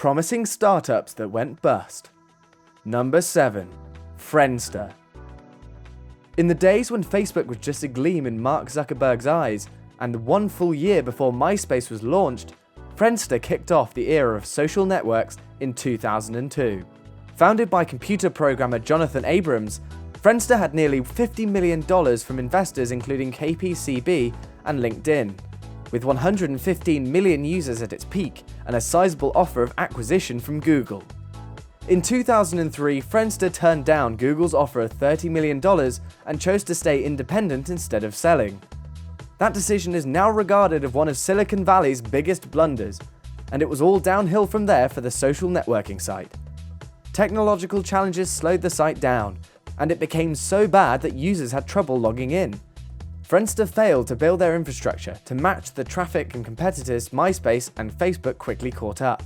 Promising startups that went bust. Number 7. Friendster. In the days when Facebook was just a gleam in Mark Zuckerberg's eyes, and 1 full year before MySpace was launched, Friendster kicked off the era of social networks in 2002. Founded by computer programmer Jonathan Abrams, Friendster had nearly $50 million from investors including KPCB and LinkedIn, with 115 million users at its peak and a sizable offer of acquisition from Google. In 2003, Friendster turned down Google's offer of $30 million and chose to stay independent instead of selling. That decision is now regarded as one of Silicon Valley's biggest blunders, and it was all downhill from there for the social networking site. Technological challenges slowed the site down, and it became so bad that users had trouble logging in. Friendster failed to build their infrastructure to match the traffic, and competitors MySpace and Facebook quickly caught up.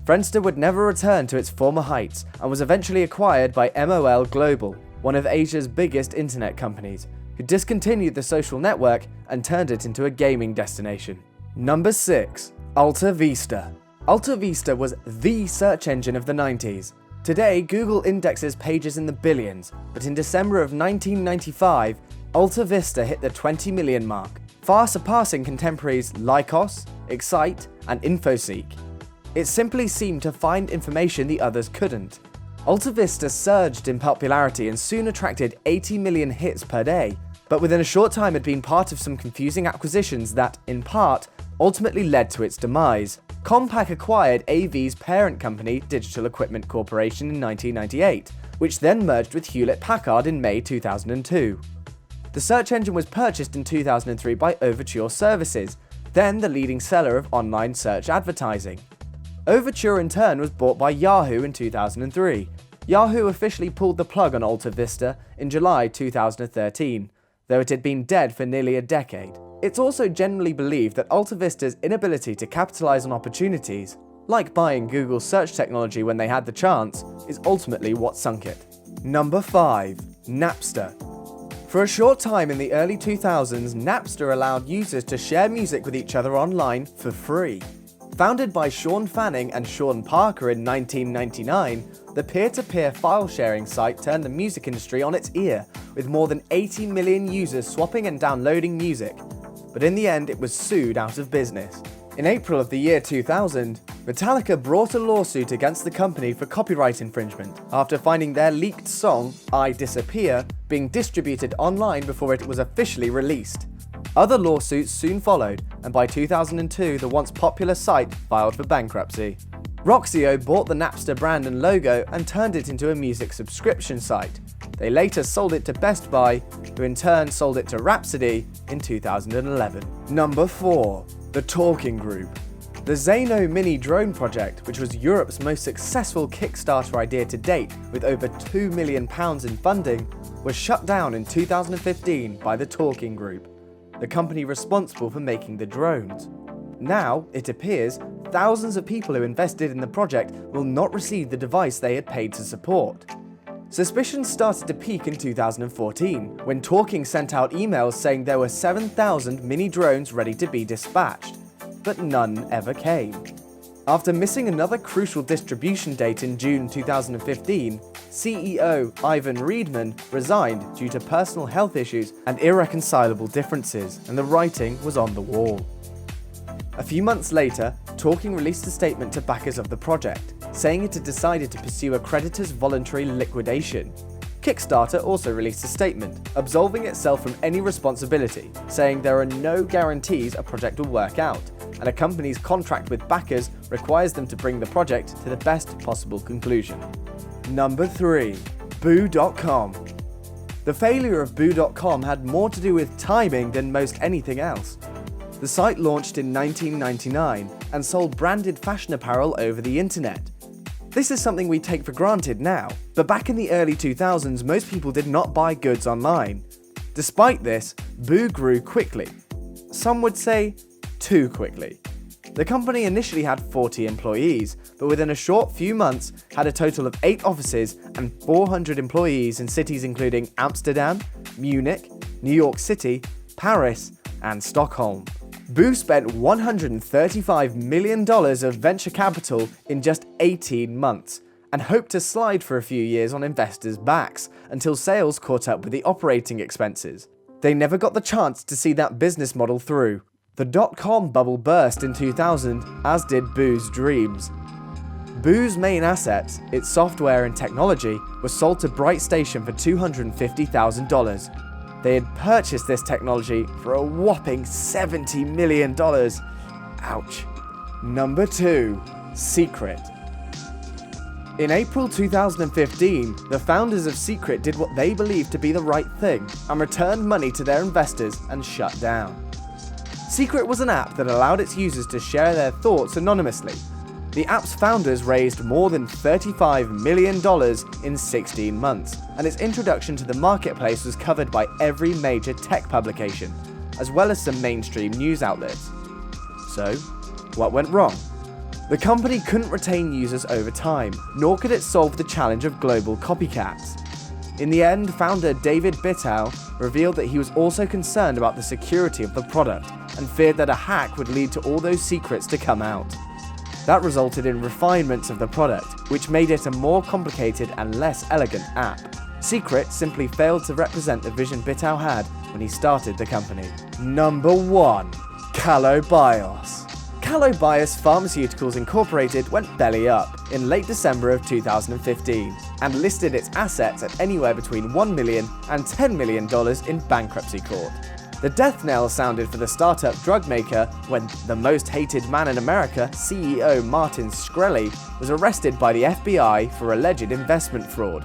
Friendster would never return to its former heights and was eventually acquired by MOL Global, one of Asia's biggest internet companies, who discontinued the social network and turned it into a gaming destination. Number 6. Alta Vista. Alta Vista was the search engine of the 90s. Today, Google indexes pages in the billions, but in December of 1995, Alta Vista hit the 20 million mark, far surpassing contemporaries Lycos, Excite, and InfoSeek. It simply seemed to find information the others couldn't. Alta Vista surged in popularity and soon attracted 80 million hits per day, but within a short time had been part of some confusing acquisitions that, in part, ultimately led to its demise. Compaq acquired AV's parent company, Digital Equipment Corporation, in 1998, which then merged with Hewlett-Packard in May 2002. The search engine was purchased in 2003 by Overture Services, then the leading seller of online search advertising. Overture in turn was bought by Yahoo in 2003. Yahoo officially pulled the plug on Alta Vista in July 2013, though it had been dead for nearly a decade. It's also generally believed that Alta Vista's inability to capitalize on opportunities, like buying Google's search technology when they had the chance, is ultimately what sunk it. Number 5. Napster. For a short time in the early 2000s, Napster allowed users to share music with each other online for free. Founded by Sean Fanning and Sean Parker in 1999, the peer-to-peer file-sharing site turned the music industry on its ear, with more than 80 million users swapping and downloading music. But in the end, it was sued out of business. In April of the year 2000, Metallica brought a lawsuit against the company for copyright infringement after finding their leaked song, I Disappear, being distributed online before it was officially released. Other lawsuits soon followed, and by 2002, the once popular site filed for bankruptcy. Roxio bought the Napster brand and logo and turned it into a music subscription site. They later sold it to Best Buy, who in turn sold it to Rhapsody in 2011. Number 4. The Talkin Group. The Zeno Mini drone project, which was Europe's most successful Kickstarter idea to date with over £2 million in funding, was shut down in 2015 by the Talkin Group, the company responsible for making the drones. Now, it appears, thousands of people who invested in the project will not receive the device they had paid to support. Suspicions started to peak in 2014, when Talkin sent out emails saying there were 7,000 mini drones ready to be dispatched, but none ever came. After missing another crucial distribution date in June 2015, CEO Ivan Reedman resigned due to personal health issues and irreconcilable differences, and the writing was on the wall. A few months later, Talkin released a statement to backers of the project, saying it had decided to pursue a creditor's voluntary liquidation. Kickstarter also released a statement, absolving itself from any responsibility, saying there are no guarantees a project will work out, and a company's contract with backers requires them to bring the project to the best possible conclusion. Number 3. Boo.com. The failure of Boo.com had more to do with timing than most anything else. The site launched in 1999 and sold branded fashion apparel over the internet. This is something we take for granted now, but back in the early 2000s, most people did not buy goods online. Despite this, Boo grew quickly. Some would say, too quickly. The company initially had 40 employees, but within a short few months had a total of 8 offices and 400 employees in cities including Amsterdam, Munich, New York City, Paris, and Stockholm. Boo spent $135 million of venture capital in just 18 months and hoped to slide for a few years on investors' backs until sales caught up with the operating expenses. They never got the chance to see that business model through. The dot-com bubble burst in 2000, as did Boo's dreams. Boo's main assets, its software and technology, were sold to BrightStation for $250,000. They had purchased this technology for a whopping $70 million. Ouch. Number 2. Secret. In April 2015, the founders of Secret did what they believed to be the right thing and returned money to their investors and shut down. Secret was an app that allowed its users to share their thoughts anonymously. The app's founders raised more than $35 million in 16 months, and its introduction to the marketplace was covered by every major tech publication, as well as some mainstream news outlets. So, what went wrong? The company couldn't retain users over time, nor could it solve the challenge of global copycats. In the end, founder David Bittau revealed that he was also concerned about the security of the product and feared that a hack would lead to all those secrets to come out. That resulted in refinements of the product, which made it a more complicated and less elegant app. Secret simply failed to represent the vision Bittau had when he started the company. Number 1. KaloBios. KaloBios Pharmaceuticals Incorporated went belly up in late December of 2015 and listed its assets at anywhere between $1 million and $10 million in bankruptcy court. The death knell sounded for the startup drug maker when the most hated man in America, CEO Martin Shkreli, was arrested by the FBI for alleged investment fraud.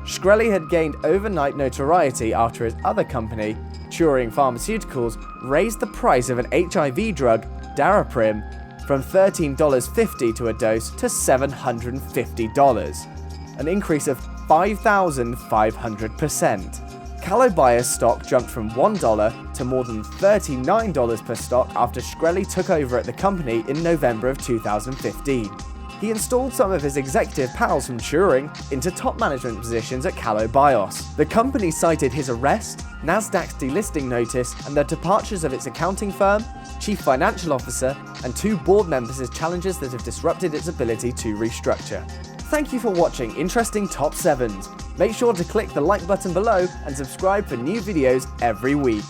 Shkreli had gained overnight notoriety after his other company, Turing Pharmaceuticals, raised the price of an HIV drug, Daraprim, from $13.50 to a dose to $750, an increase of 5,500%. KaloBios stock jumped from $1 to more than $39 per stock after Shkreli took over at the company in November of 2015. He installed some of his executive pals from Turing into top management positions at KaloBios. The company cited his arrest, Nasdaq's delisting notice, and the departures of its accounting firm, chief financial officer, and 2 board members as challenges that have disrupted its ability to restructure. Thank you for watching Interesting Top 7s. Make sure to click the like button below and subscribe for new videos every week.